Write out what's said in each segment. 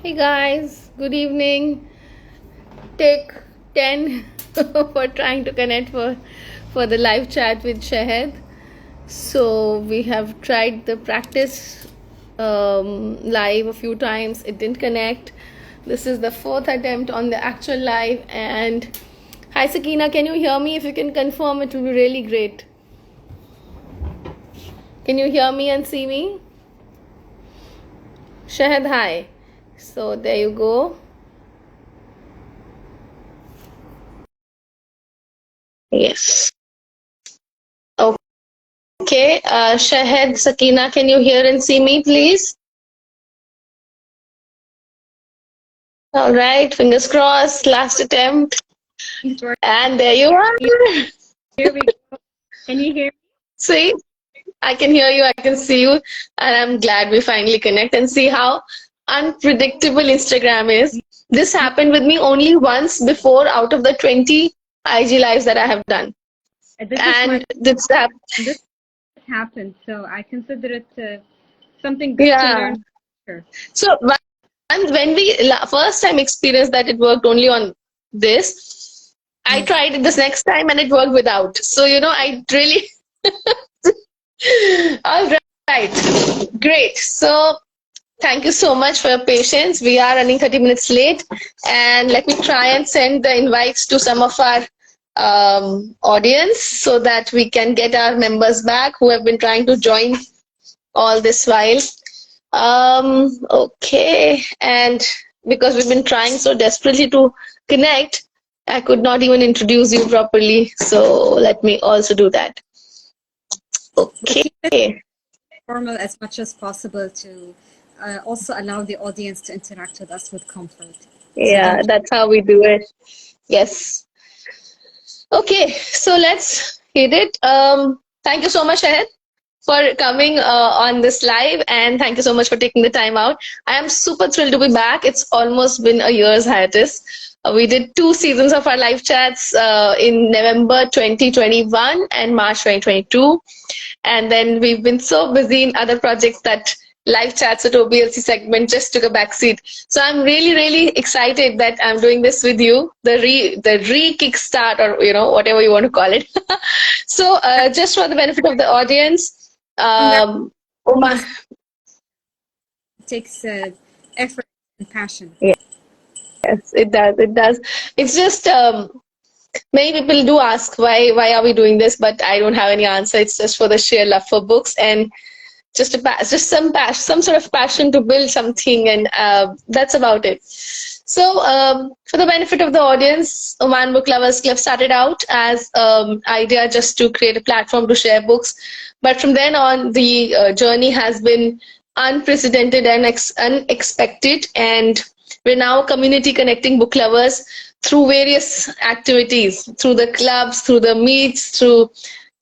Hey guys, good evening. Take 10 for trying to connect for the live chat with Shahad. So we have tried the practice live a few times. It didn't connect. This is the fourth attempt on the actual live. And hi Sakina, can you hear me? If you can confirm, it will be really great. Can you hear me and see me? Shahad, hi. So there you go. Yes. Okay, Shahad, Sakina, can you hear and see me, please? All right, fingers crossed, last attempt. And there you are. Here we go. Can you hear me? See, I can hear you, I can see you, and I'm glad we finally connect and see how unpredictable Instagram is. This happened with me only once before out of the 20 IG lives that I have done. This is my And this happened, so I consider it something good to yeah. learn. Sure. So when we first time experienced that it worked only on this, I tried it this next time and it worked without. So I really all right, great. So thank you so much for your patience. We are running 30 minutes late, and let me try and send the invites to some of our audience so that we can get our members back who have been trying to join all this while. Okay, and because we've been trying so desperately to connect, I could not even introduce you properly. So let me also do that. We'll keep it Okay. formal as much as possible to also allow the audience to interact with us with comfort. So Yeah, don't. that's how we do it. Yes. Okay, so let's hit it. Thank you so much, Shahid, for coming on this live, and thank you so much for taking the time out. I am super thrilled to be back. It's almost been a year's hiatus. We did two seasons of our live chats in November 2021 and March 2022. And then we've been so busy in other projects that live chats at OBLC segment just took a backseat. So I'm really, really excited that I'm doing this with you, the re kickstart, or whatever you want to call it. So just for the benefit of the audience, Uma, Congratulations. It takes effort and passion. yes, it does. It does. It's just many people do ask why are we doing this, but I don't have any answer. It's just for the sheer love for books and just some sort of passion to build something, and that's about it. So, for the benefit of the audience, Oman Book Lovers Club started out as idea just to create a platform to share books, but from then on, the journey has been unprecedented and unexpected, and we're now a community connecting book lovers through various activities, through the clubs, through the meets, through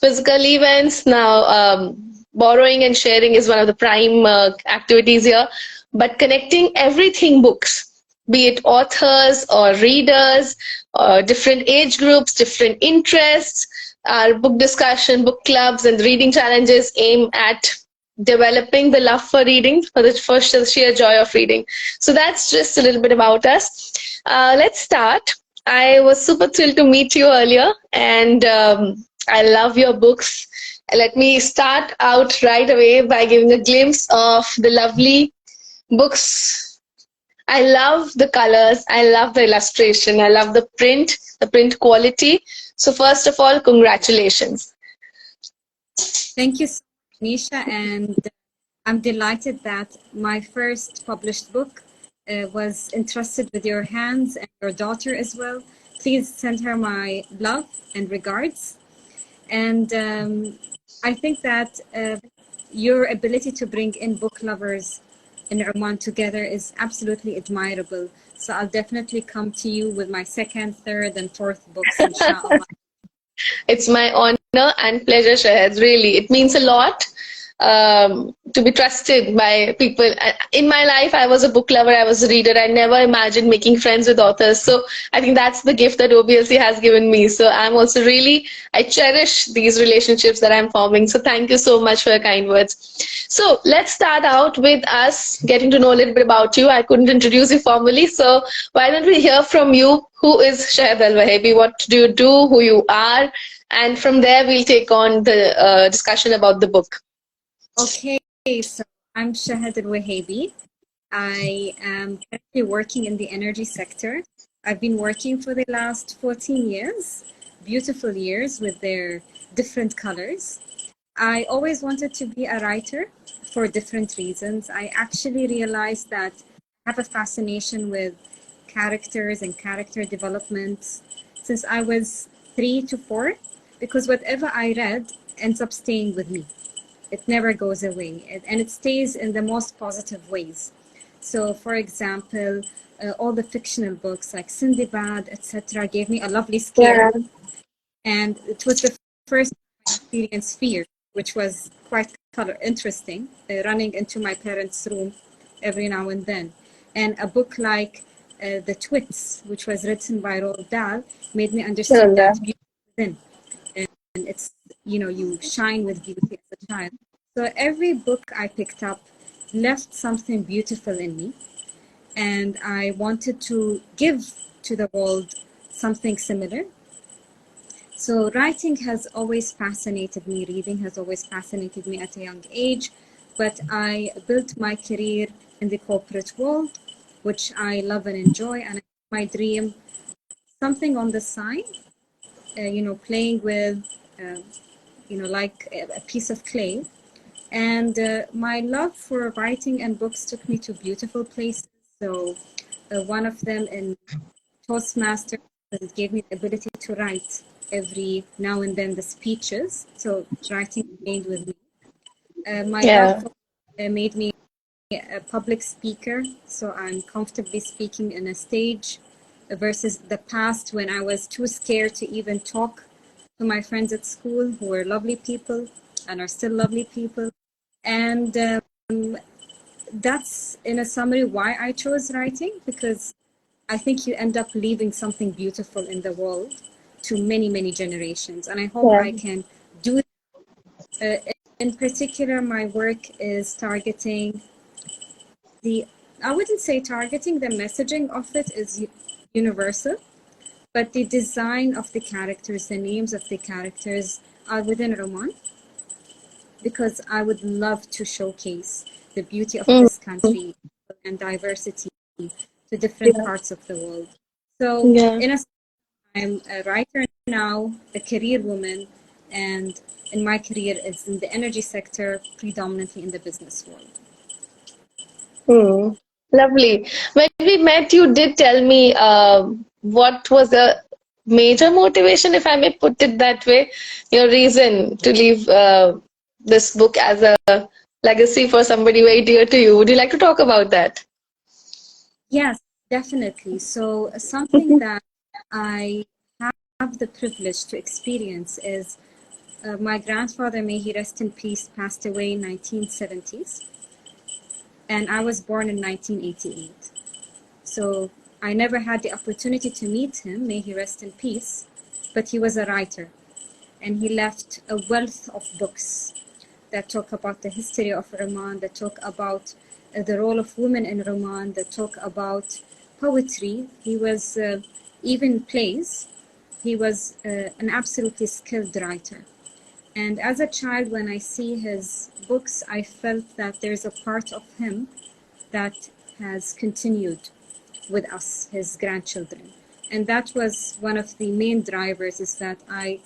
physical events. Now, borrowing and sharing is one of the prime activities here, but connecting everything books, be it authors or readers or different age groups, different interests. Our book discussion, book clubs, and reading challenges aim at developing the love for reading, for the first sheer joy of reading. So that's just a little bit about us. Let's start. I was super thrilled to meet you earlier, and I love your books. Let me start out right away by giving a glimpse of the lovely books. I love the colors, I love the illustration, I love the print quality. So, first of all, congratulations. Thank you so much, Nisha, and I'm delighted that my first published book was entrusted with your hands and your daughter as well. Please send her my love and regards. And I think that your ability to bring in book lovers in Oman together is absolutely admirable. So I'll definitely come to you with my second, third, and fourth books, inshallah. It's my honor and pleasure, Shahad. Really, it means a lot. to be trusted by people. In my life, I was a book lover, I was a reader. I never imagined making friends with authors. So I think that's the gift that OBLC has given me. So I'm also really, I cherish these relationships that I'm forming. So thank you so much for your kind words. So let's start out with us getting to know a little bit about you. I couldn't introduce you formally. So why don't we hear from you? Who is Shahad Al-Wahaibi? What do you do? Who you are? And from there, we'll take on the discussion about the book. Okay, so I'm Shahad Al-Wahaibi. I am currently working in the energy sector. I've been working for the last 14 years, beautiful years with their different colors. I always wanted to be a writer for different reasons. I actually realized that I have a fascination with characters and character development since I was 3 to 4, because whatever I read ends up staying with me. It never goes away, and it stays in the most positive ways. So, for example, all the fictional books like Sindibad, etc., gave me a lovely scare, Yeah. and it was the first time I experienced fear, which was quite interesting, running into my parents' room every now and then. And a book like The Twits, which was written by Roald Dahl, made me understand Yeah. that beauty within, and it's, you shine with beauty as a child. So every book I picked up left something beautiful in me, and I wanted to give to the world something similar. So writing has always fascinated me, reading has always fascinated me at a young age, but I built my career in the corporate world, which I love and enjoy, and my dream, something on the side, playing with, like a piece of clay. And my love for writing and books took me to beautiful places. So one of them in Toastmasters, it gave me the ability to write every now and then the speeches. So writing remained with me. My love Yeah. for made me a public speaker. So I'm comfortably speaking in a stage versus the past when I was too scared to even talk to my friends at school who were lovely people and are still lovely people. And that's, in a summary, why I chose writing, because I think you end up leaving something beautiful in the world to many, many generations. And I hope Yeah. I can do it. In particular, my work is targeting I wouldn't say targeting, the messaging of it is universal, but the design of the characters, the names of the characters are within Oman, because I would love to showcase the beauty of Mm. this country and diversity to different Yeah. parts of the world. So, Yeah. in a sense, I'm a writer now, a career woman, and in my career, it's in the energy sector, predominantly in the business world. Hmm. Lovely. When we met, you did tell me what was the major motivation, if I may put it that way, your reason to leave this book as a legacy for somebody very dear to you. Would you like to talk about that? Yes, definitely. So, something that I have the privilege to experience is my grandfather, may he rest in peace, passed away in 1970s, and I was born in 1988. So I never had the opportunity to meet him, may he rest in peace, but he was a writer, and he left a wealth of books that talk about the history of Oman, that talk about the role of women in Oman, that talk about poetry. He was even plays. He was an absolutely skilled writer. And as a child, when I see his books, I felt that there's a part of him that has continued with us, his grandchildren. And that was one of the main drivers, is that I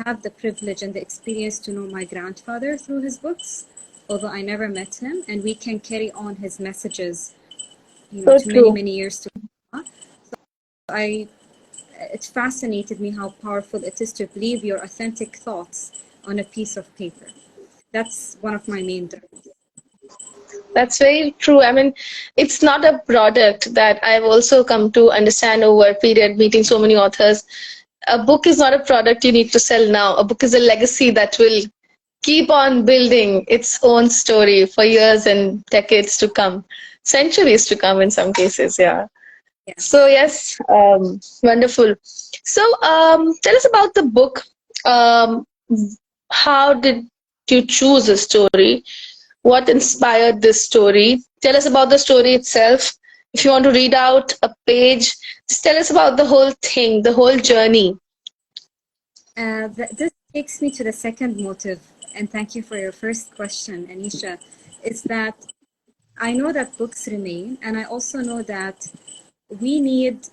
have the privilege and the experience to know my grandfather through his books, although I never met him, and we can carry on his messages, So to many, true. many years to come. I It fascinated me how powerful it is to leave your authentic thoughts on a piece of paper. That's one of my main drivers. That's very true. I mean, it's not a product that I've also come to understand over a period meeting so many authors. A book is not a product you need to sell now. A book is a legacy that will keep on building its own story for years and decades to come, centuries to come in some cases. Yeah. So Yes. yes, wonderful. So tell us about the book. Um, how did you choose a story? What inspired this story? Tell us about the story itself. If you want to read out a page, just tell us about the whole thing, the whole journey. This takes me to the second motive, and thank you for your first question, Anisha. Is that I know that books remain, and I also know that we need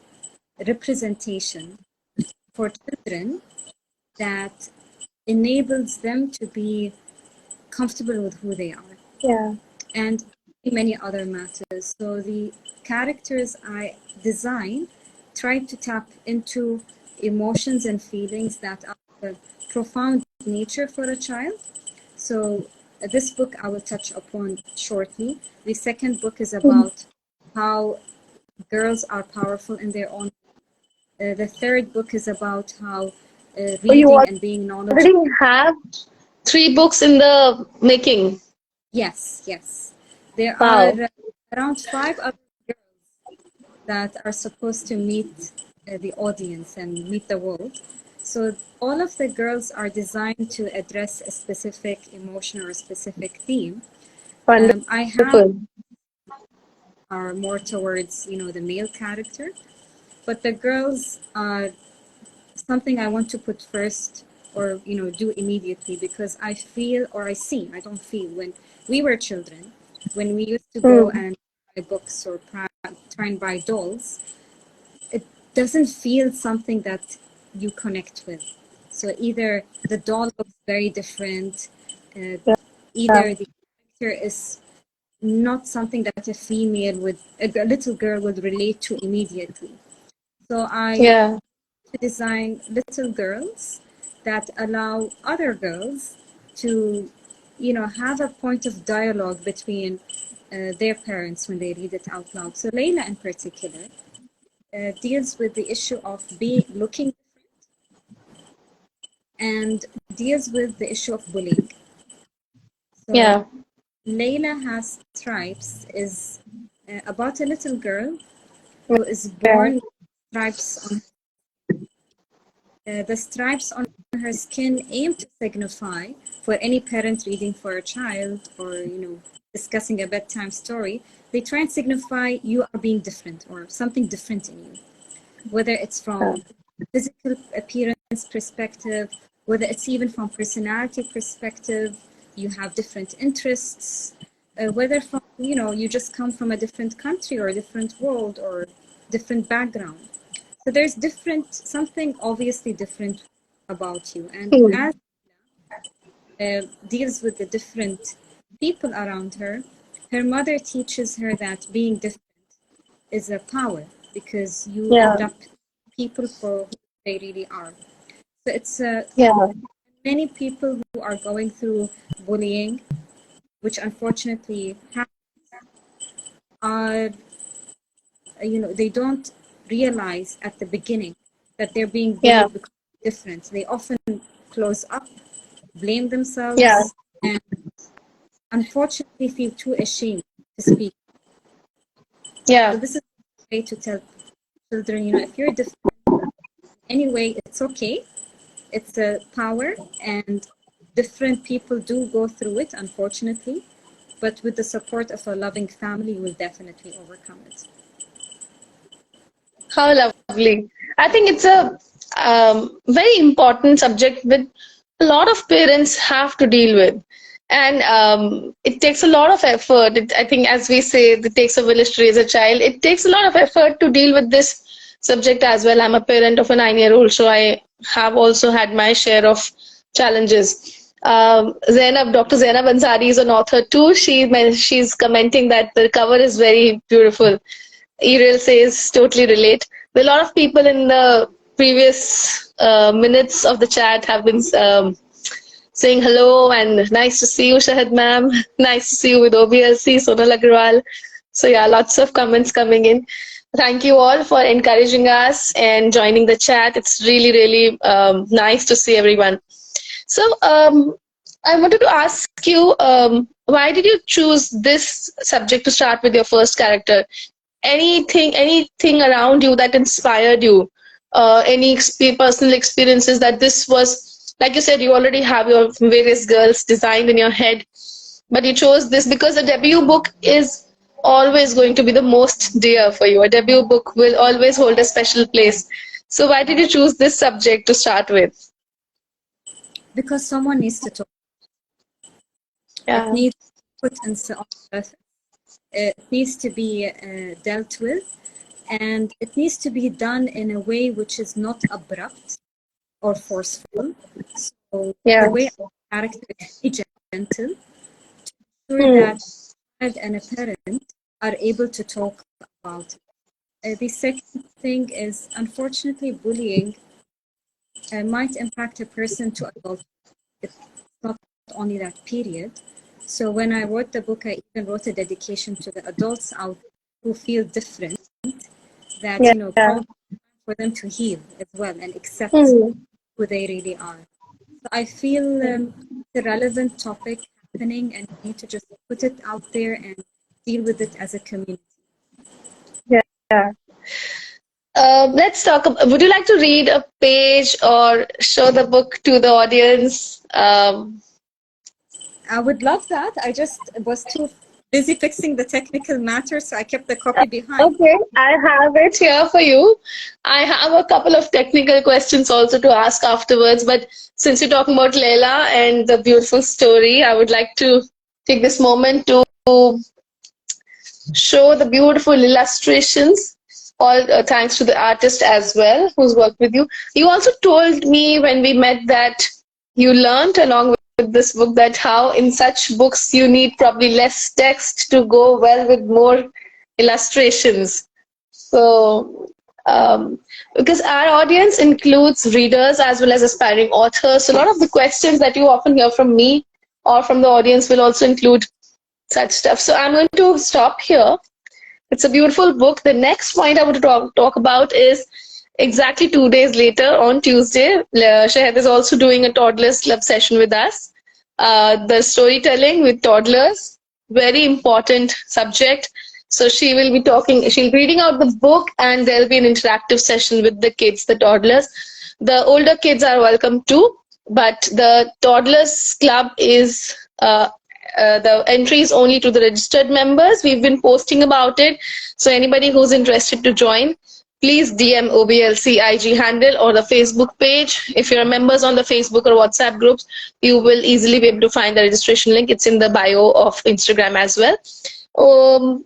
representation for children that enables them to be comfortable with who they are, Yeah. and many other matters. So the characters I design try to tap into emotions and feelings that are of profound nature for a child. So this book I will touch upon shortly. The second book is about how girls are powerful in their own. The third book is about how So you reading and being knowledgeable. already have three books in the making. Yes, yes. There are Wow. around five other girls that are supposed to meet the audience and meet the world. So all of the girls are designed to address a specific emotion or a specific theme. I have Wonderful. are more towards the male character, but the girls are something I want to put first or do immediately because I feel or I see I don't feel when we were children, when we used to go Hmm. and buy books or try and buy dolls, it doesn't feel something that you connect with. So either the doll looks very different, uh, Yeah. either the character is not something that a female would a little girl would relate to immediately. So I Yeah. to design little girls that allow other girls to, have a point of dialogue between their parents when they read it out loud. So Layla, in particular, deals with the issue of being looking and deals with the issue of bullying. So Yeah. Layla has stripes is about a little girl who is Yeah. born with stripes on the stripes on her skin aim to signify for any parent reading for a child or discussing a bedtime story, they try and signify you are being different or something different in you, whether it's from physical appearance perspective, whether it's even from personality perspective, you have different interests, whether from you just come from a different country or a different world or different background. So there's different, something obviously different about you. And Hmm. as deals with the different people around her, her mother teaches her that being different is a power because you Yeah. end up people for who they really are. So it's Yeah. many people who are going through bullying, which unfortunately are, they don't realize at the beginning that they're being Yeah. bullied because they're different. They often close up, blame Yeah. themselves, and unfortunately feel too ashamed to speak. So Yeah. this is a way to tell children, if you're different anyway, it's okay. It's a power, and different people do go through it, unfortunately. But with the support of a loving family, you will definitely overcome it. How lovely. I think it's a very important subject that a lot of parents have to deal with. And it takes a lot of effort. I think, as we say, it takes a village to raise a child. It takes a lot of effort to deal with this subject as well. I'm a parent of a 9-year-old, so I have also had my share of challenges. Dr. Zainab Ansari is an author too. She's commenting that the cover is very beautiful. Ariel says totally relate. A lot of people in the previous minutes of the chat have been saying hello and nice to see you, Shahad ma'am. Nice to see you with OBLC, Sonal Agrawal. So yeah, lots of comments coming in. Thank you all for encouraging us and joining the chat. It's really, really nice to see everyone. So I wanted to ask you, why did you choose this subject to start with your first character? Anything around you that inspired you? Any personal experiences that this was, like you said, you already have your various girls designed in your head, but you chose this because a debut book is always going to be the most dear for you. A debut book will always hold a special place. So why did you choose this subject to start with? Because someone needs to talk. It Yeah. needs put on surface. It needs to be dealt with, and it needs to be done in a way which is not abrupt or forceful. So the Yeah. way our character is gentle, sure Hmm. that a child and a parent are able to talk about it. The second thing is, unfortunately, bullying might impact a person to adulthood. It's not only that period. So when I wrote the book, I even wrote a dedication to the adults out who feel different, that, Yeah. probably for them to heal as well and accept Hmm. who they really are. So I feel it's a relevant topic happening, and we need to just put it out there and deal with it as a community. Yeah. Let's talk. Would you like to read a page or show the book to the audience? I would love that. I just was too busy fixing the technical matter, so I kept the copy behind. Okay, I have it here for you. I have a couple of technical questions also to ask afterwards, but since you're talking about Leila and the beautiful story, I would like to take this moment to show the beautiful illustrations. All thanks to the artist as well who's worked with you. You also told me when we met that you learned along with this book that how in such books you need probably less text to go well with more illustrations. So, because our audience includes readers as well as aspiring authors, so a lot of the questions that you often hear from me or from the audience will also include such stuff. So I'm going to stop here. It's a beautiful book. The next point I want to talk about is exactly 2 days later on Tuesday. Shahad is also doing a toddlers club session with us. The storytelling with toddlers, very important subject. So she will be talking, she'll be reading out the book and there'll be an interactive session with the kids, the toddlers. The older kids are welcome too, but the toddlers club is the entry is only to the registered members. We've been posting about it. So anybody who's interested to join, please DM OBLC IG handle or the Facebook page. If you're members on the Facebook or WhatsApp groups, you will easily be able to find the registration link. It's in the bio of Instagram as well.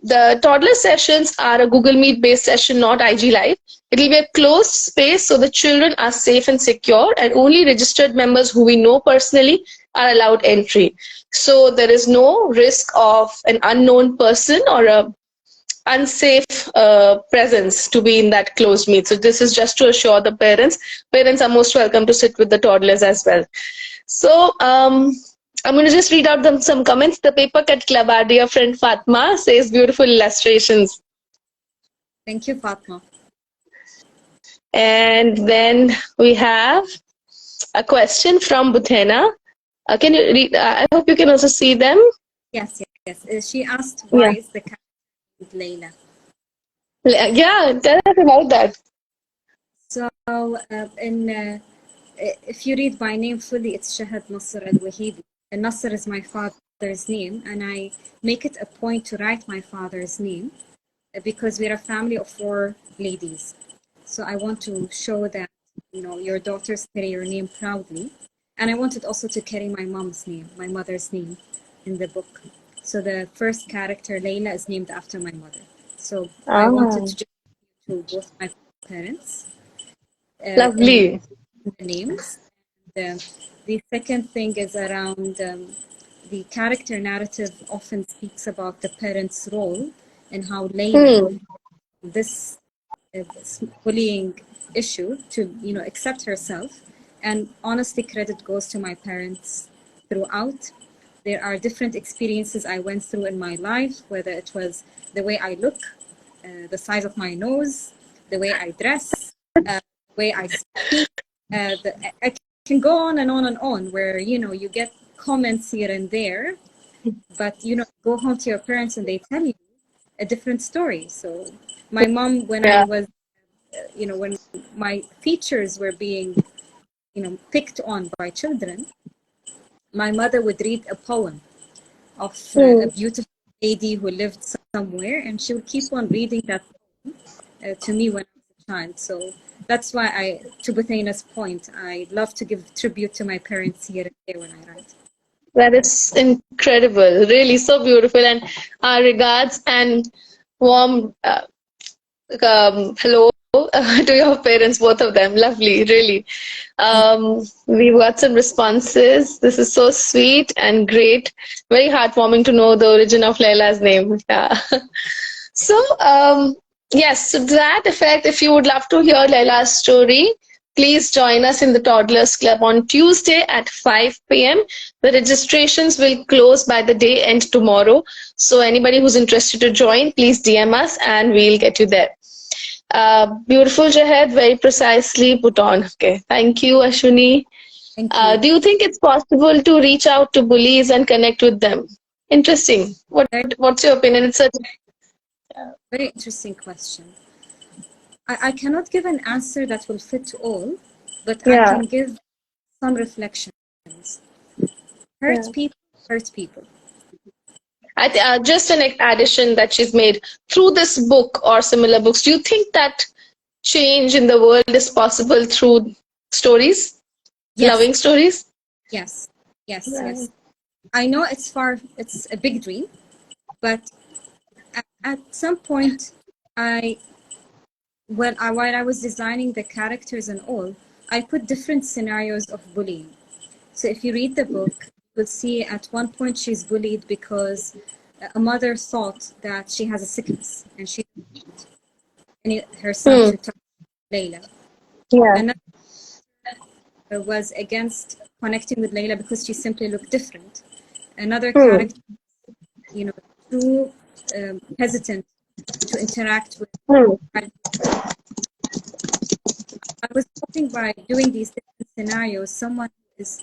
The toddler sessions are a Google Meet based session, not IG Live. It will be a closed space so the children are safe and secure, and only registered members who we know personally are allowed entry. So there is no risk of an unknown person or a unsafe presence to be in that closed meet. So this is just to assure the parents. Parents are most welcome to sit with the toddlers as well. So I'm going to just read out some comments. The Paper Cut Club, our dear friend Fatma, says beautiful illustrations. Thank you, Fatma. And then we have a question from Buthena. Can you read? I hope you can also see them. Yes, yes, yes. She asked, why Yeah. is the character named Layla? Yeah, tell us about that. So, if you read my name fully, it's Shahad Nasser Al Wahidi. And Nasser is my father's name, and I make it a point to write my father's name because we're a family of 4 ladies. So I want to show that, your daughters carry your name proudly. And I wanted also to carry my mom's name, my mother's name in the book. So the first character, Layla, is named after my mother. So I wanted Ah, to just to both my parents in lovely. the names. The second thing is around the character narrative often speaks about the parent's role and how Layla, Hmm. this bullying issue, to accept herself. And honestly, credit goes to my parents throughout. There are different experiences I went through in my life, whether it was the way I look, the size of my nose, the way I dress, the way I speak. I can go on and on and on, where you get comments here and there, but you know, go home to your parents and they tell you a different story. So my mom, when I Yeah. was, you know, when my features were being, you know, picked on by children, my mother would read a poem of a Hmm. beautiful lady who lived somewhere, and she would keep on reading that to me when I was a child. So that's why to Buthayna's point, I love to give tribute to my parents here and there when I write. That is incredible. Really, so beautiful. And our regards and warm hello to your parents, both of them. Lovely, really. We've got some responses. This is so sweet and great. Very heartwarming to know the origin of Layla's name. Yeah. So, yes, so to that effect, if you would love to hear Layla's story, please join us in the Toddlers Club on Tuesday at 5 p.m. The registrations will close by the day end tomorrow. So anybody who's interested to join, please DM us and we'll get you there. Beautiful, Jahed, very precisely put on. Okay, thank you, Ashwini. Thank you. Do you think it's possible to reach out to bullies and connect with them? Interesting. Very, What's your opinion? It's a very interesting question. I cannot give an answer that will fit to all, but I yeah. can give some reflections. Yeah. Hurt people. Just an addition that she's made through this book or similar books. Do you think that change in the world is possible through stories, Yes, loving stories? yes, yes, Yeah. yes. I know it's a big dream, but at some point, while I was designing the characters and all, I put different scenarios of bullying. So if you read the book, you'll see at one point she's bullied because a mother thought that she has a sickness and she didn't want her son Hmm. to touch Layla. Yeah. Another was against connecting with Layla because she simply looked different. Another Hmm. character, you know, too hesitant to interact with. Hmm. I was hoping by doing these different scenarios, someone who is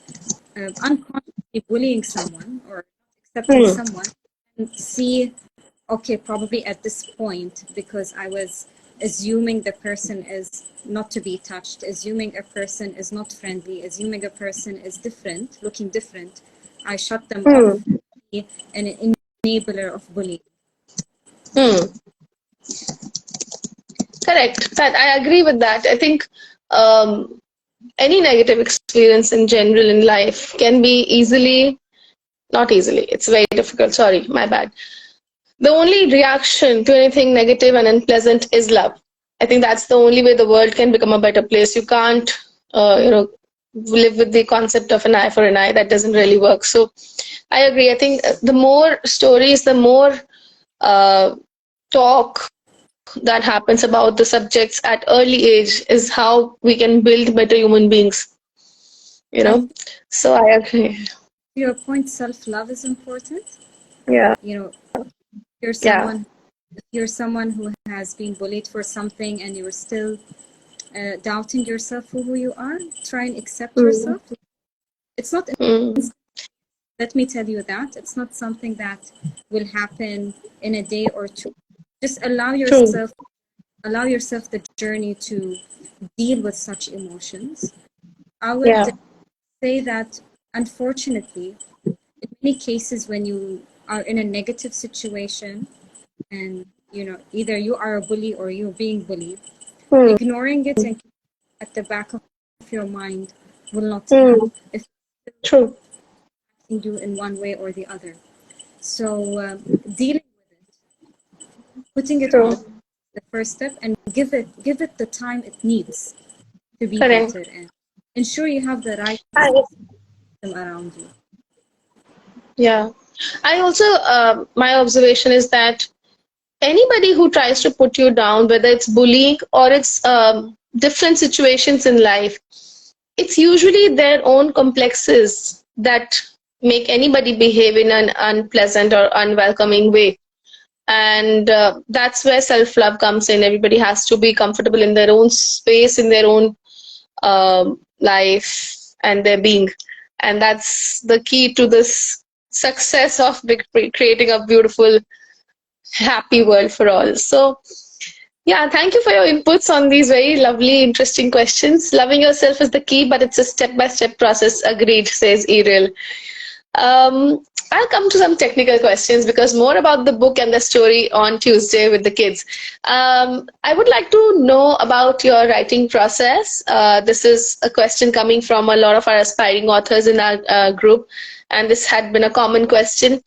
unconsciously bullying someone or accepting Hmm. someone and see, okay, probably at this point, because I was assuming the person is not to be touched, assuming a person is not friendly, assuming a person is different, looking different, I shut them Hmm. off, an enabler of bullying. Hmm. Correct. That I agree with that. I think um, any negative experience in general in life can be easily, not easily. It's very difficult. Sorry, my bad. The only reaction to anything negative and unpleasant is love. I think that's the only way the world can become a better place. You can't, live with the concept of an eye for an eye. That doesn't really work. So I agree. I think the more stories, the more uh, talk that happens about the subjects at early age is how we can build better human beings, you I know. think So I agree. to your point, self-love is important. Yeah. You know, you're Yeah. someone if you're someone who has been bullied for something and you're still doubting yourself for who you are, try and accept Mm. yourself. It's not, Mm. let me tell you that, it's not something that will happen in a day or two. Just True. allow yourself the journey to deal with such emotions. I would Yeah. say that unfortunately, in many cases when you are in a negative situation and you know either you are a bully or you're being bullied, Mm. ignoring it and at the back of your mind will not help Mm. if True. you do in one way or the other. So dealing with it, putting it on True. the first step, and give it the time it needs to be Correct. better, and ensure you have the right I, system around you. yeah. I also, my observation is that anybody who tries to put you down, whether it's bullying or it's different situations in life, it's usually their own complexes that make anybody behave in an unpleasant or unwelcoming way. And that's where self love comes in. Everybody has to be comfortable in their own space, in their own life, and their being. And that's the key to this success of creating a beautiful, happy world for all. So, yeah, thank you for your inputs on these very lovely, interesting questions. Loving yourself is the key, but it's a step-by-step process. Agreed, says Eril. Um, I'll come to some technical questions because more about the book and the story on Tuesday with the kids. I would like to know about your writing process. This is a question coming from a lot of our aspiring authors in our group, and this had been a common question.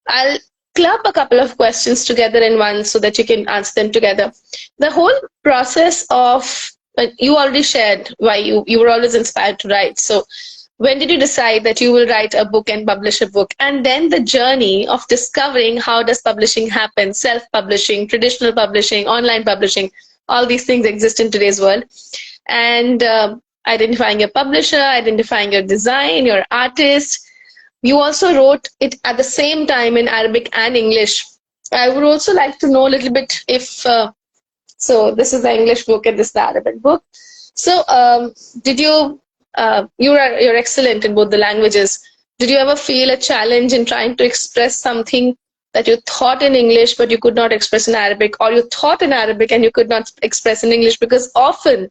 I'll club a couple of questions together in one so that you can answer them together. The whole process of you already shared why you were always inspired to write. So when did you decide that you will write a book and publish a book? And then the journey of discovering how does publishing happen, self-publishing, traditional publishing, online publishing, all these things exist in today's world. And identifying your publisher, identifying your design, your artist. You also wrote it at the same time in Arabic and English. I would also like to know a little bit if, so this is the English book and this is the Arabic book. So did you, you're excellent in both the languages. Did you ever feel a challenge in trying to express something that you thought in English but you could not express in Arabic, or you thought in Arabic and you could not express in English? Because often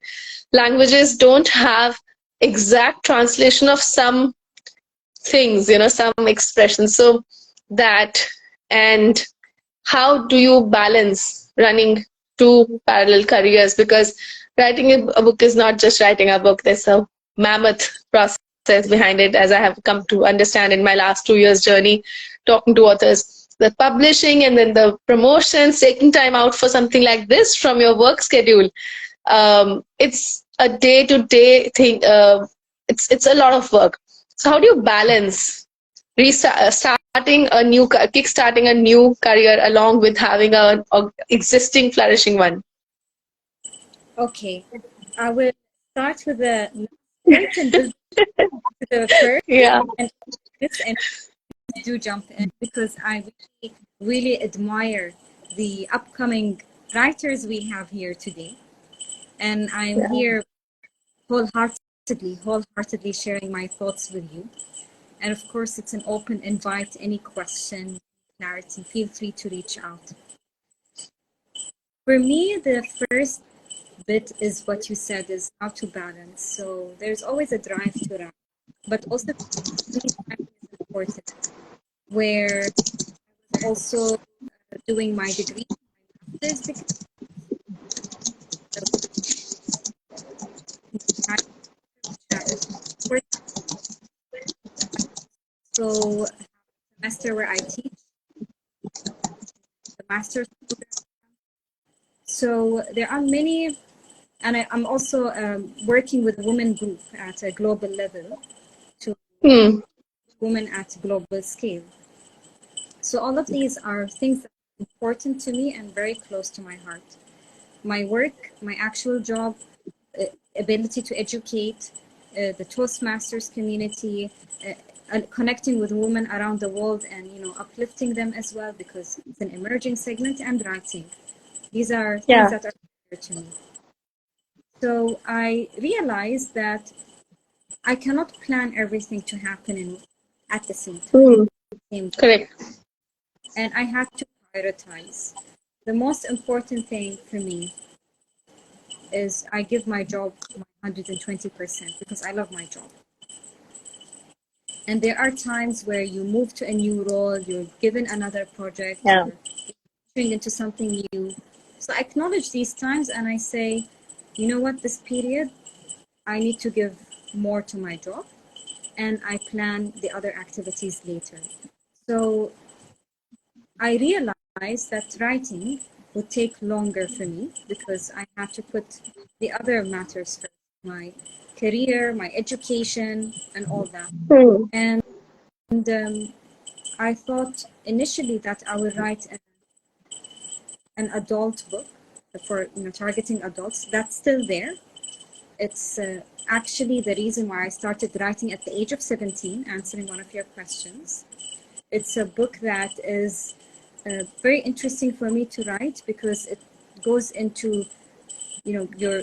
languages don't have exact translation of some things, some expressions. So that, and how do you balance running two parallel careers? Because writing a book is not just writing a book. There's a mammoth process behind it, as I have come to understand in my last 2 years journey talking to authors. The publishing and then the promotions, taking time out for something like this from your work schedule. It's a day-to-day thing. It's a lot of work. So how do you balance kickstarting a new career along with having a existing flourishing one? Okay, I will start with the point and build to the first, Yeah. and do jump in because I really admire the upcoming writers we have here today, and I'm Yeah. here wholeheartedly sharing my thoughts with you. And of course, it's an open invite. Any question, clarity, feel free to reach out. For me, the first bit is what you said is how to balance. So there's always a drive to write, but also timing is important. Where I was also doing my degree, my master's degree. So semester where I teach the master's program. So there are many, and I'm also working with women group at a global level to Hmm. women at global scale. So all of these are things that are important to me and very close to my heart. My work, my actual job, ability to educate, the Toastmasters community, connecting with women around the world and uplifting them as well because it's an emerging segment, and writing. These are things Yeah. that are dear to me. So I realized that I cannot plan everything to happen at the same time. Hmm. Correct. And I had to prioritize. The most important thing for me is I give my job my 120% because I love my job. And there are times where you move to a new role, you're given another project, Yeah. you're entering into something new. So I acknowledge these times and I say, you know what, this period, I need to give more to my job and I plan the other activities later. So I realized that writing would take longer for me because I had to put the other matters first, my career, my education, and all that. Hmm. And I thought initially that I would write an adult book for targeting adults. That's still there. It's actually the reason why I started writing at the age of 17, answering one of your questions. It's a book that is very interesting for me to write because it goes into your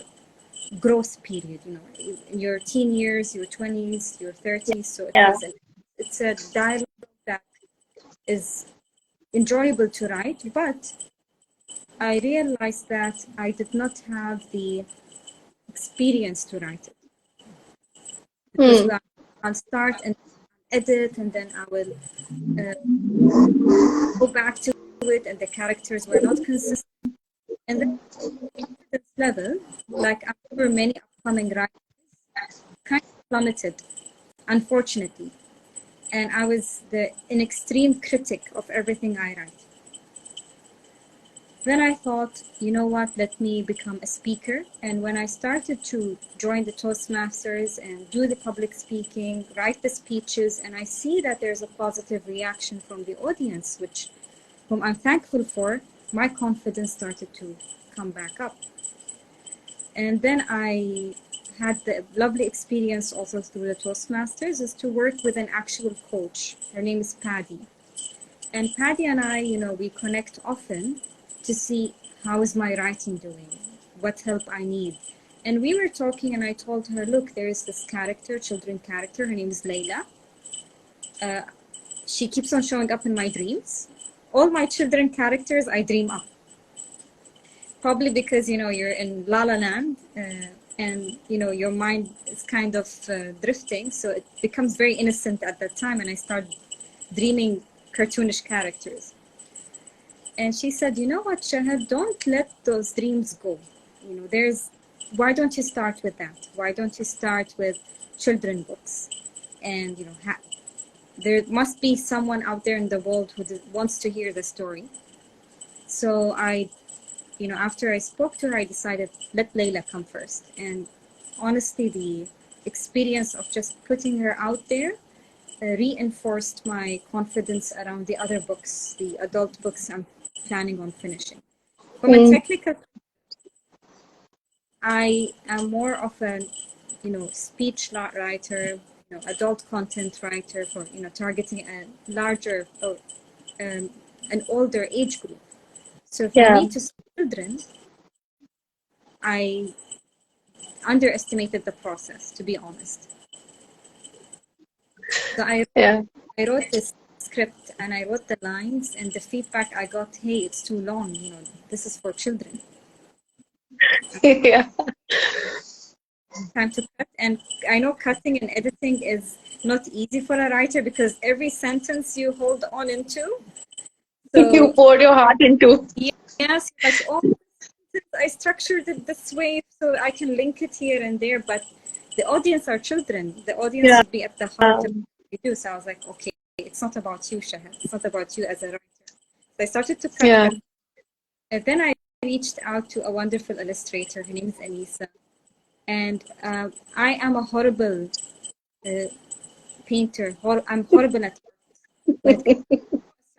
growth period, in your teen years, your 20s, your 30s. So Yeah. it's a dialogue that is enjoyable to write, but I realized that I did not have the experience to write it, because I'll start and edit, and then I will go back to it, and the characters were not consistent. And then this level, like I'm sure many upcoming writers, kind of plummeted, unfortunately. And I was an extreme critic of everything I write. Then I thought, you know what, let me become a speaker. And when I started to join the Toastmasters and do the public speaking, write the speeches, and I see that there's a positive reaction from the audience, whom I'm thankful for, my confidence started to come back up. And then I had the lovely experience also through the Toastmasters is to work with an actual coach. Her name is Paddy. And Paddy and I, we connect often to see how is my writing doing, what help I need. And we were talking and I told her, look, there is this children character, her name is Layla. She keeps on showing up in my dreams. All my children characters, I dream up. Probably because, you're in La La Land and, your mind is kind of drifting. So it becomes very innocent at that time. And I start dreaming cartoonish characters. And she said, you know what, Shahad, don't let those dreams go. Why don't you start with that? Why don't you start with children books? And, there must be someone out there in the world who wants to hear the story. So after I spoke to her, I decided, let Layla come first. And honestly, the experience of just putting her out there reinforced my confidence around the other books, the adult books I'm planning on finishing. From a technical, I am more of a, speech writer, adult content writer for, targeting a larger or an older age group. So for me to children, I underestimated the process, to be honest. So I wrote this script and I wrote the lines, and the feedback I got, hey, it's too long, this is for children. Yeah. Time to cut. And I know cutting and editing is not easy for a writer because every sentence you hold on into. So you poured your heart into. Yes, like, oh, I structured it this way so I can link it here and there, but the audience are children. The audience should be at the heart of what we do. So I was like, okay, it's not about you, Shahad. It's not about you as a writer. So I started to cut. And then I reached out to a wonderful illustrator. Her name is Anisa. And I am a horrible painter. I'm horrible at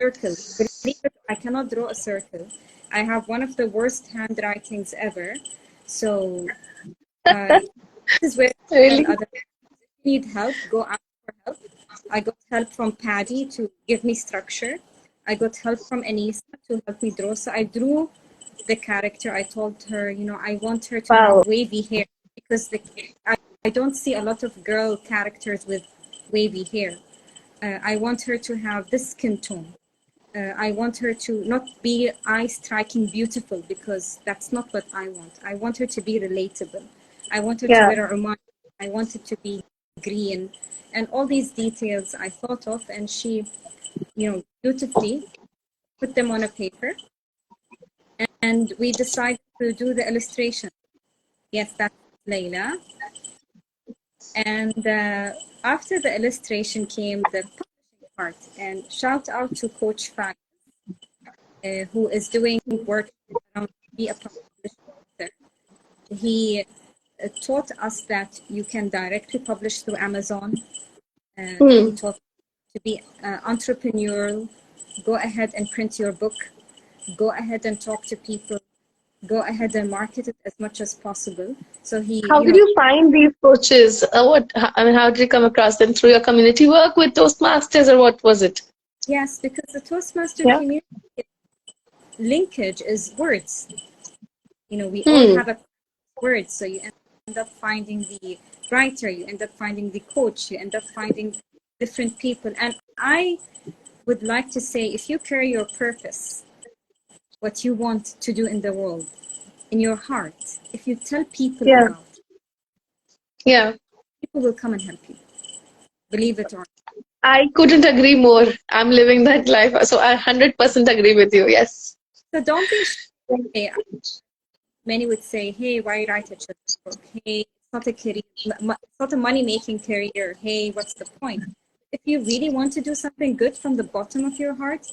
circles. Believe it, I cannot draw a circle. I have one of the worst handwritings ever. So this is where Really? others need help, go ask for help. I got help from Paddy to give me structure. I got help from Anisa to help me draw. So I drew the character. I told her, I want her to have wavy hair because I don't see a lot of girl characters with wavy hair. I want her to have this skin tone. I want her to not be eye-striking beautiful because that's not what I want. I want her to be relatable. I want her to wear a Omani. I want it to be green. And all these details I thought of, and she, beautifully put them on a paper. And we decided to do the illustration. Yes, that's Layla. And after the illustration came the publishing part. And shout out to Coach Fag, who is doing work around be a published author. He taught us that you can directly publish through Amazon. He taught to be entrepreneurial. Go ahead and print your book. Go ahead and talk to people. Go ahead and market it as much as possible. So How did you find these coaches? How did you come across them? Through your community work with Toastmasters, or what was it? Yes, because the Toastmaster community linkage is words. We all have a word, so you end end up finding the writer, you end up finding the coach, you end up finding different people. And I would like to say, if you carry your purpose, what you want to do in the world, in your heart, if you tell people Yeah. about it, Yeah. people will come and help you, believe it or not. I couldn't agree more. I'm living that life. So I 100% agree with you. Yes. So don't be shy. Many would say, hey, why write a children's book? Hey, it's not a career, it's not a money-making career. Hey, what's the point? If you really want to do something good from the bottom of your heart,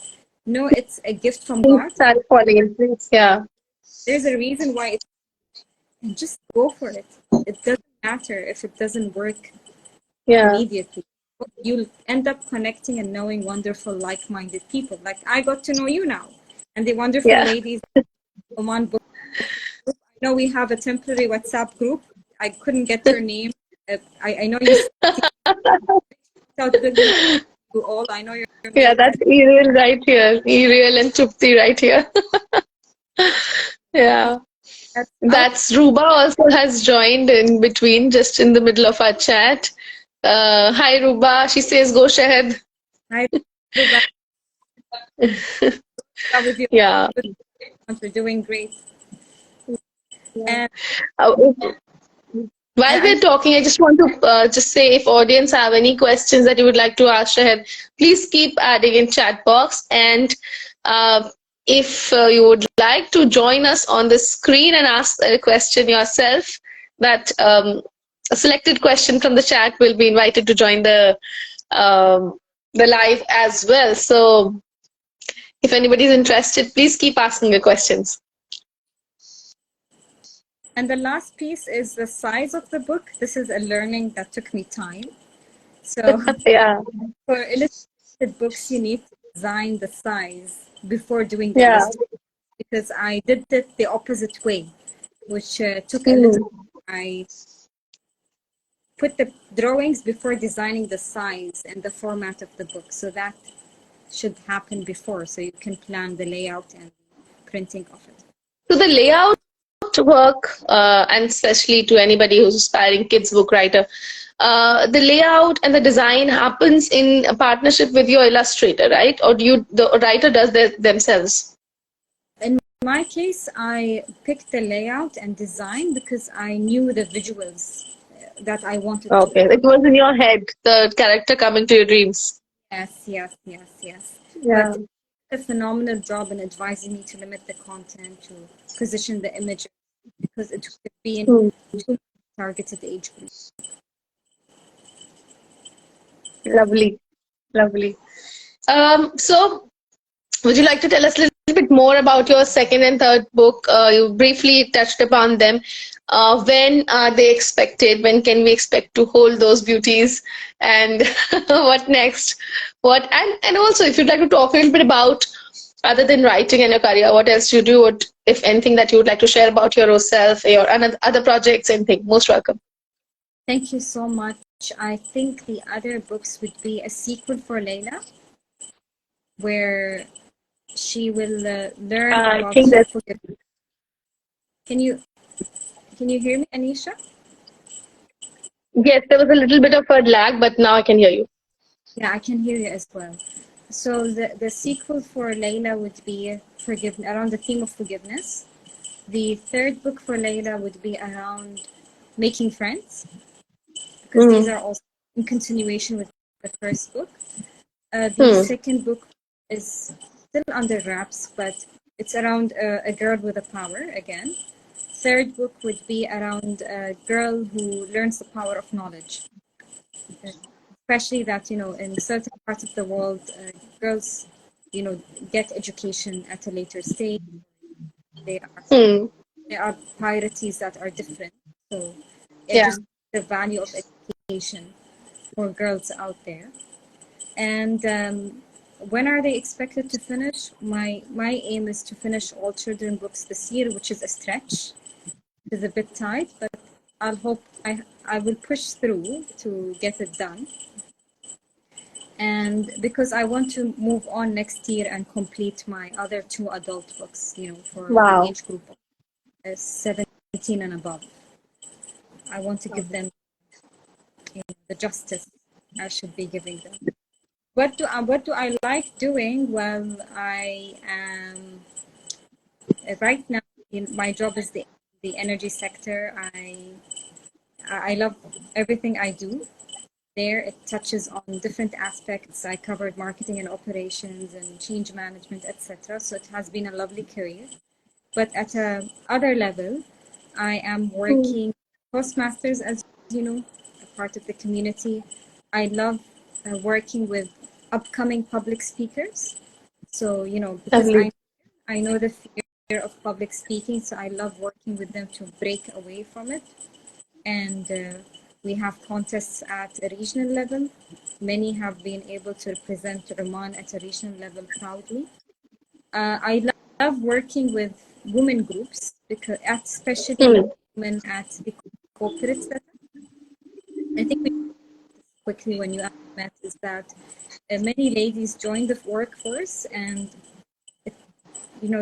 no, it's a gift from Things God. start falling in place. Yeah. There's a reason why it's, and just go for it. It doesn't matter if it doesn't work Yeah. immediately. You'll end up connecting and knowing wonderful, like-minded people. Like I got to know you now, and the wonderful Yeah. ladies Oman book. I know we have a temporary WhatsApp group. I couldn't get your name. I know you out good with you all. I know your Yeah. name. That's Ariel right here. Ariel and Chupti right here. Yeah. That's out. That's Ruba also has joined in between, just in the middle of our chat. Hi, Ruba. She says, go Shahad. I Ruba, with you. Yeah. We're doing great. And Uh, While I we're talking, I just want to just say if audience have any questions that you would like to ask Shahid, please keep adding in chat box. And if you would like to join us on the screen and ask a question yourself, that a selected question from the chat will be invited to join the live as well. So if anybody is interested, please keep asking your questions. and the last piece is the size of the book. This is a learning that took me time. So Yeah, for illustrated books, you need to design the size before doing the yeah. illustration, because I did it the opposite way, which took a Hmm. little. I put the drawings before designing the size and the format of the book, so that should happen before, so you can plan the layout and printing of it. So the layout work, and especially to anybody who's aspiring kids book writer, the layout and the design happens in a partnership with your illustrator, right? Or do you, the writer does that themselves? In my case, I picked the layout and design because I knew the visuals that I wanted to Okay, put. it was in your head, the character coming to your dreams. Yes. Yeah. But a phenomenal job in advising me to limit the content, to position the images, because it could be in Hmm. too targeted age group. Lovely, lovely. So would you like to tell us a little bit more about your second and third book? You briefly touched upon them. When are they expected? When can we expect to hold those beauties? And what next? What and also, if you'd like to talk a little bit about, other than writing and your career, what else you do? What, if anything, that you would like to share about yourself, your other projects, anything? Most welcome. Thank you so much. I think the other books would be a sequel for Layla, where she will learn I about think that forgiveness. Can you hear me, Anisha? yes, there was a little bit of a lag, but now I can hear you. Yeah, I can hear you as well. So the sequel for Layla would be around the theme of forgiveness. The third book for Layla would be around making friends, because these Mm. are also in continuation with the first book. The Hmm. second book is still under wraps, but it's around a girl with a power again. Third book would be around a girl who learns the power of knowledge, especially that, in certain parts of the world, girls, get education at a later stage. They are Hmm. there are priorities that are different. So it Yeah. just the value of education for girls out there. And when are they expected to finish? My aim is to finish all children books this year, which is a stretch. It is a bit tight, but I will push through to get it done. And because I want to move on next year and complete my other two adult books, for the Wow. age group of 17 and above. I want to give them the justice I should be giving them. What do I like doing? Well, I am right now. My job is the energy sector. I love everything I do there. It touches on different aspects. I covered marketing and operations and change management, etc. So it has been a lovely career. But at a other level, I am working Toastmasters, as you know, a part of the community. I love working with upcoming public speakers. So, because Lovely. I know the fear of public speaking, so I love working with them to break away from it. And we have contests at a regional level. Many have been able to represent Oman at a regional level proudly. I love working with women groups, because especially Hmm. women at the corporate setup. I think we quickly when you met is that many ladies join the workforce, and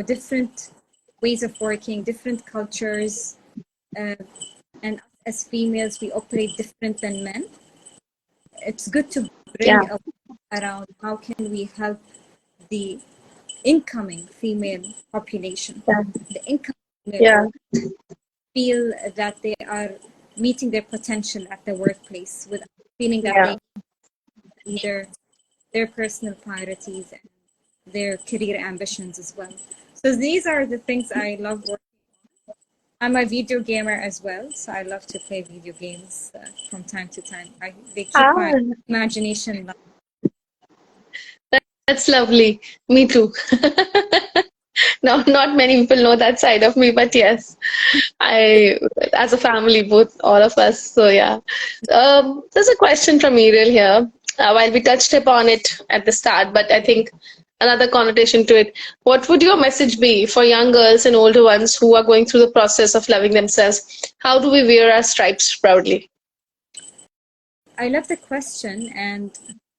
different ways of working, different cultures, and as females we operate different than men. It's good to Yeah. bring up around how can we help the incoming female population, Yeah. the incoming Yeah. female feel that they are meeting their potential at the workplace without feeling that Yeah. they either their personal priorities and their career ambitions as well. So these are the things I love working. I'm a video gamer as well, so I love to play video games from time to time. They keep my Ah, imagination alive. that's lovely. Me too. No, not many people know that side of me, but yes, I, as a family, both, all of us. So yeah. There's a question from Muriel here. While we touched upon it at the start, but I think another connotation to it. What would your message be for young girls and older ones who are going through the process of loving themselves? How do we wear our stripes proudly? I love the question, and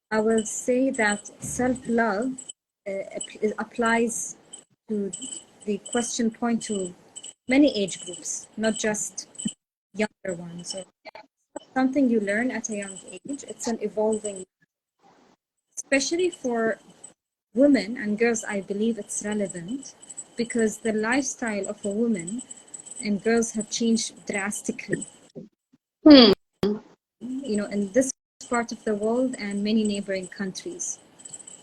I will say that self-love applies to the question point to many age groups, not just younger ones. So something you learn at a young age. It's an evolving, especially for women and girls. I believe it's relevant because the lifestyle of a woman and girls have changed drastically. Hmm. In this part of the world and many neighboring countries.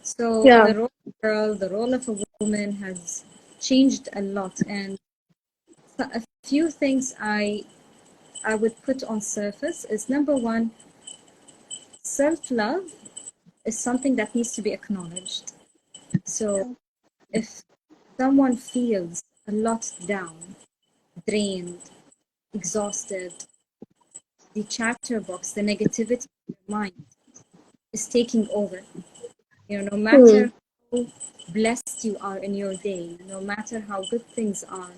So Yeah. the role of a girl, the role of a woman has changed a lot, and a few things I would put on surface is number one, self-love is something that needs to be acknowledged. So if someone feels a lot down, drained, exhausted, the chatterbox, the negativity in your mind is taking over. No Hmm. matter how blessed you are in your day, no matter how good things are,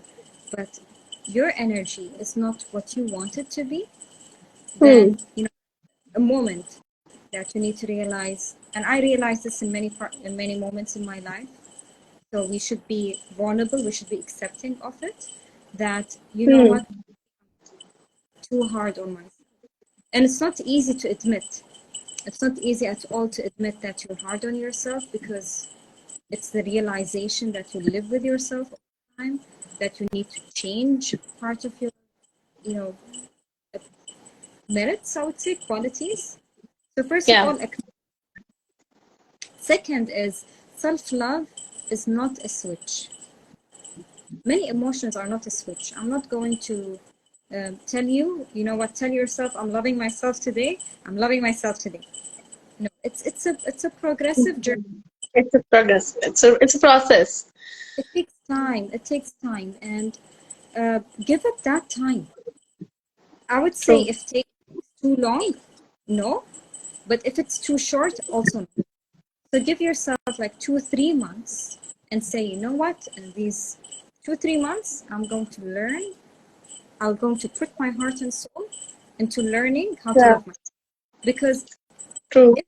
but your energy is not what you want it to be, Hmm. then a moment that you need to realize, and I realize this in many moments in my life. So we should be vulnerable, we should be accepting of it, that you know Hmm. what, too hard on myself. And it's not easy to admit. It's not easy at all to admit that you're hard on yourself, because it's the realization that you live with yourself all the time, that you need to change part of your, you know, merits, I would say, qualities. So first of Yeah. all, second is self-love is not a switch. Many emotions are not a switch. I'm not going to tell you, tell yourself, I'm loving myself today. I'm loving myself today. No, it's a progressive journey. It's a progress. It's a process. It takes time. It takes time, and give it that time. I would say True. if it takes too long, no. But if it's too short, also no. So give yourself like 2 3 months and say, you know what? In these 2 3 months, I'm going to learn. I'm going to put my heart and soul into learning how to Yeah. love myself. Because True. if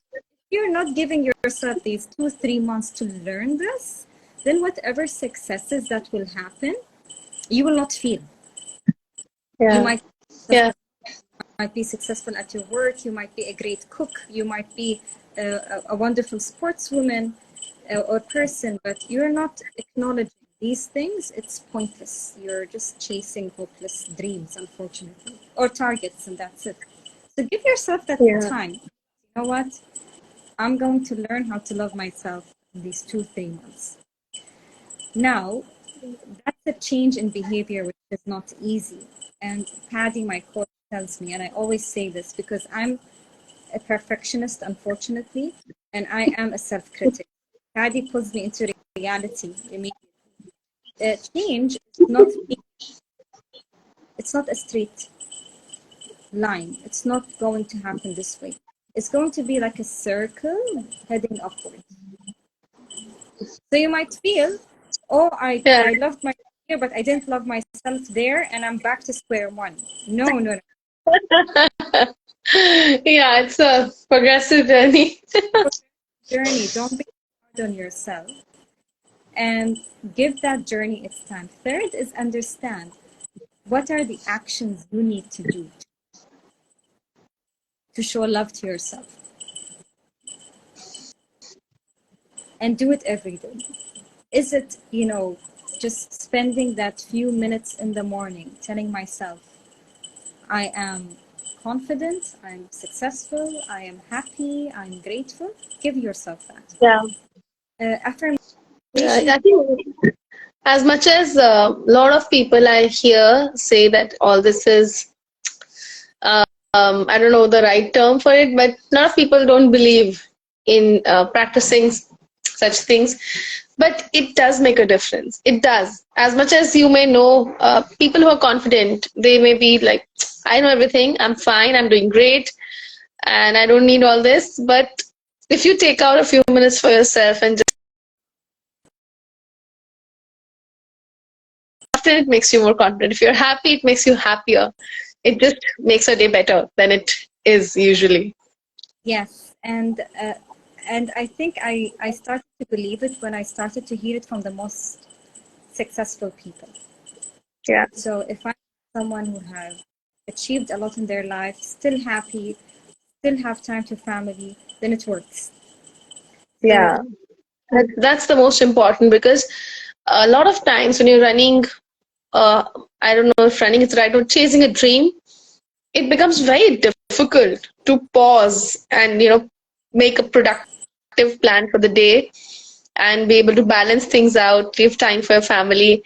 you're not giving yourself these 2 3 months to learn this, then whatever successes that will happen, you will not feel. You Yeah. might Yeah. might be successful at your work, you might be a great cook, you might be a wonderful sportswoman or person, but you're not acknowledging these things, it's pointless. You're just chasing hopeless dreams, unfortunately, or targets, and that's it. So give yourself that Yeah. time. You know what? I'm going to learn how to love myself in these 2-3 months. Now, that's a change in behavior which is not easy. And Paddy, my coach, tells me, and I always say this because I'm a perfectionist, unfortunately, and I am a self-critic. Paddy pulls me into reality immediately. Change is not it's not a straight line. It's not going to happen this way. It's going to be like a circle heading upward. So you might feel, oh, Yeah. I loved my career, but I didn't love myself there, and I'm back to square one. No, no, no. Yeah, it's a progressive journey. Journey. Don't be hard on yourself, and give that journey its time. Third is understand what are the actions you need to do to show love to yourself, and do it every day. Is it, just spending that few minutes in the morning telling myself, I am confident, I'm successful, I am happy, I'm grateful? Give yourself that. Yeah. Yeah, Affirmation, I think as much as a lot of people I hear say that all this is, I don't know the right term for it, but a lot of people don't believe in practicing such things. But it does make a difference. It does. As much as you may know, people who are confident, they may be like, I know everything, I'm fine, I'm doing great, and I don't need all this. But if you take out a few minutes for yourself and just after it makes you more confident. If you're happy, it makes you happier. It just makes your day better than it is usually. yes. And I think I started to believe it when I started to hear it from the most successful people. Yeah. So if I'm someone who has achieved a lot in their life, still happy, still have time to family, then it works. So Yeah. That's the most important because a lot of times when you're running, uh, I don't know if running is the right word, chasing a dream, it becomes very difficult to pause and make a productive plan for the day and be able to balance things out, give time for your family.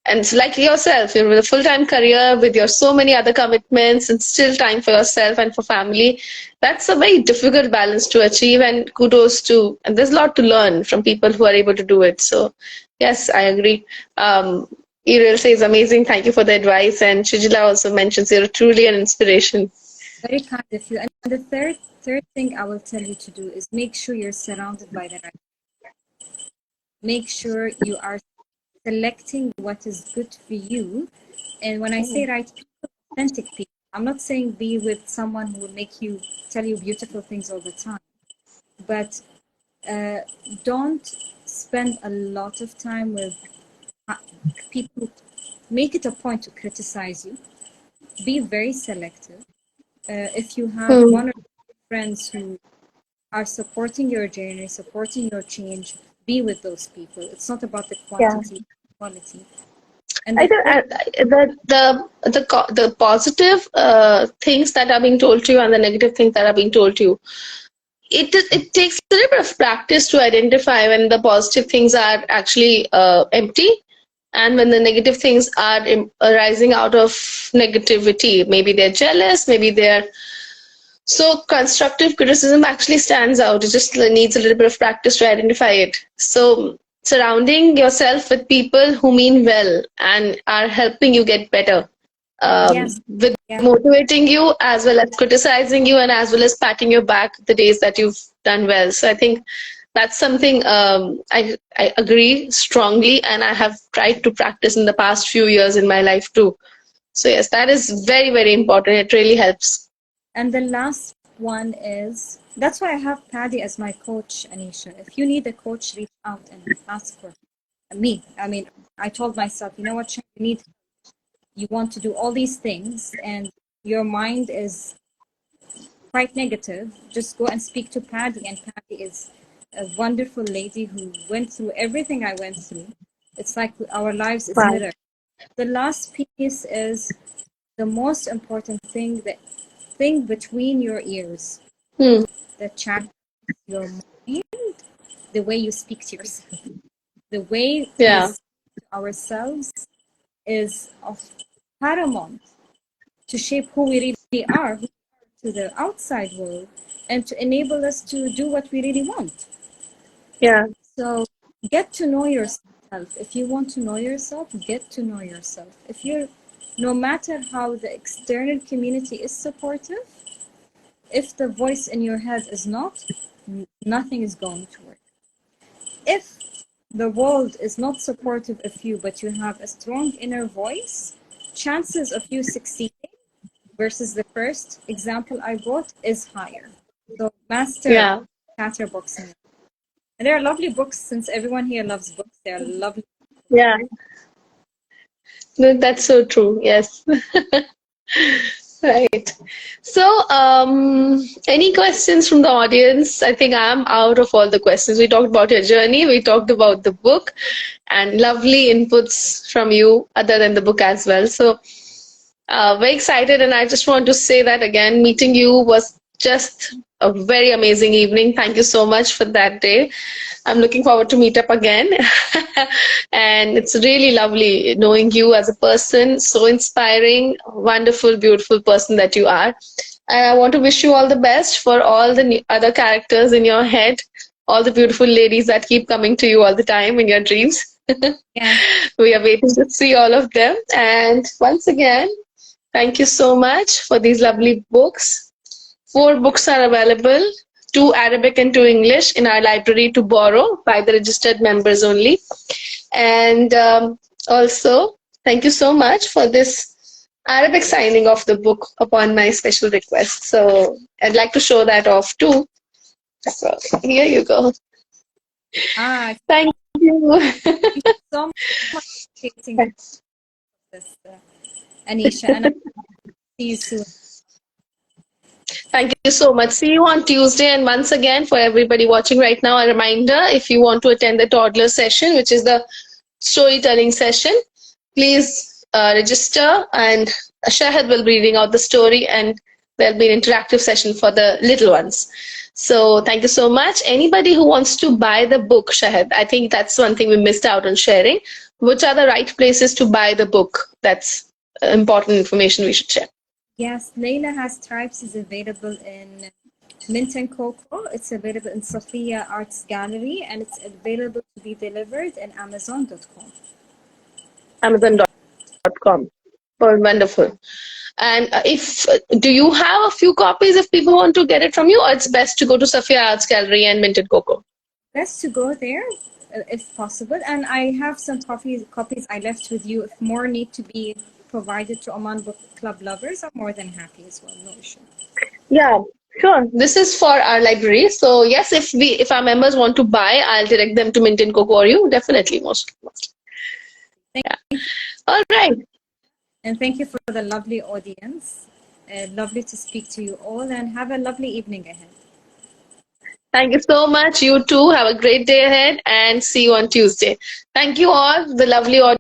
And so like yourself, you're with a full-time career with your so many other commitments and still time for yourself and for family. That's a very difficult balance to achieve and kudos to, and there's a lot to learn from people who are able to do it. So yes, I agree. Uriel says amazing. Thank you for the advice. And Shijila also mentions you're truly an inspiration. very kind of you. And the third thing I will tell you to do is make sure you're surrounded by the right. Make sure you are selecting what is good for you. And when I say right people, authentic people, I'm not saying be with someone who will make you tell you beautiful things all the time, but uh, don't spend a lot of time with uh, people. Make it a point to criticize you. Be very selective. If you have Hmm. one or two friends who are supporting your journey, supporting your change, be with those people. It's not about the Yeah. quantity, quality. And I the think third, the positive things that are being told to you and the negative things that are being told to you, it takes a little bit of practice to identify when the positive things are actually empty and when the negative things are arising out of negativity. Maybe they're jealous, maybe they're so constructive criticism actually stands out. It just needs a little bit of practice to identify it. So surrounding yourself with people who mean well and are helping you get better, yes, with yes, motivating you as well as criticizing you and as well as patting your back the days that you've done well. So I think that's something I agree strongly and I have tried to practice in the past few years in my life too. So yes, that is very, very important. It really helps. and the last one is that's why I have Paddy as my coach, Anisha. If you need a coach, reach out and ask for me. I mean, I told myself, you know what, Shane, you want to do all these things, and your mind is quite negative, just go and speak to Patty. And Patty is a wonderful lady who went through everything I went through. It's like our lives is Wow. mirror. The last piece is the most important thing, the thing between your ears, Hmm. that channels your mind, the way you speak to yourself. The way we Yeah. speak to ourselves is of paramount to shape who we really are, to the outside world, and to enable us to do what we really want. Yeah. So get to know yourself. If you want to know yourself, get to know yourself. If you're, no matter how the external community is supportive, if the voice in your head is not, nothing is going to work. If the world is not supportive of you, but you have a strong inner voice, chances of you succeeding versus the first example I brought is higher. So master Yeah. chatterboxing. And they are lovely books, since everyone here loves books. They are lovely. Yeah. No, that's so true. Yes. Right. So, any questions from the audience? I think I'm out of all the questions. We talked about your journey, we talked about the book, and lovely inputs from you, other than the book as well. So, very excited, and I just want to say that again, meeting you was just a very amazing evening. Thank you so much for that day. I'm looking forward to meet up again. And it's really lovely knowing you as a person, so inspiring, wonderful, beautiful person that you are. And I want to wish you all the best for all the other characters in your head, all the beautiful ladies that keep coming to you all the time in your dreams. Yes. We are waiting to see all of them. And once again, thank you so much for these lovely books. 4 books are available, 2 Arabic and 2 English in our library to borrow by the registered members only. And also, thank you so much for this Arabic signing of the book upon my special request. So I'd like to show that off too. So here you go. Ah, Thank you. thank you so much for appreciating this, Anisha. And I'll see you soon. Thank you so much. See you on Tuesday. And once again, for everybody watching right now, a reminder, if you want to attend the toddler session, which is the storytelling session, please register, and Shahad will be reading out the story, and there'll be an interactive session for the little ones. So thank you so much. Anybody who wants to buy the book, Shahad, I think that's one thing we missed out on sharing. Which are the right places to buy the book? That's important information we should share. Yes, Layla has Stripes is available in Mint and Coco. It's available in Sophia Arts Gallery, and it's available to be delivered in Amazon.com. Amazon.com. Oh, wonderful. And if do you have a few copies if people want to get it from you, or it's best to go to Sophia Arts Gallery and Minted Coco? Best to go there if possible. And I have some copies I left with you. If more need to be provided to Oman Book Club lovers, I'm more than happy as well. No issue. Yeah, sure. This is for our library. So yes, if our members want to buy, I'll direct them to Minted Coco or you. Definitely, most. Thank Yeah. you. All right. And thank you for the lovely audience. Lovely to speak to you all, and have a lovely evening ahead. Thank you so much. You too. Have a great day ahead, and see you on Tuesday. Thank you all, the lovely audience.